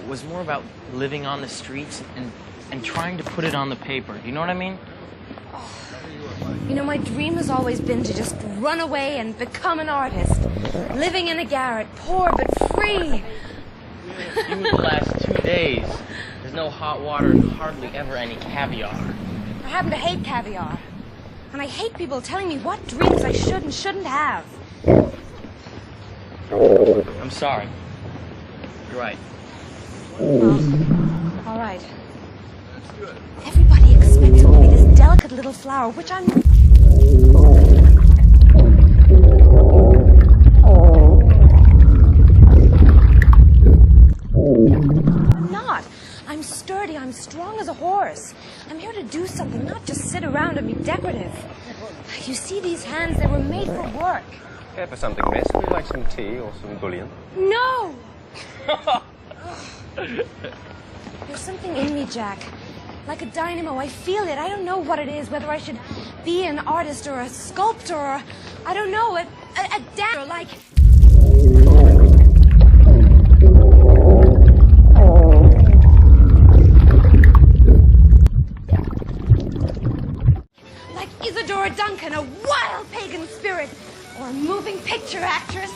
was more about living on the streets and trying to put it on the paper. Do you know what I mean? You know, my dream has always been to just run away and become an artist. Living in a garret, poor but free. You would last 2 days. There's no hot water and hardly ever any caviar. I happen to hate caviar. And I hate people telling me what dreams I should and shouldn't have. I'm sorry. You're right. Well, all right. Everybody expects me to be this delicate little flower, which I'm not. I'm sturdy, I'm strong as a horse. I'm here to do something, not just sit around and be decorative. You see these hands, they were made for work. Care for something, miss? Would you like some tea or some bullion? No! There's something in me, Jack. Like a dynamo, I feel it. I don't know what it is, whether I should be an artist or a sculptor or, I don't know, a dancer, like... Like Isadora Duncan, a wild pagan spirit, or a moving picture actress.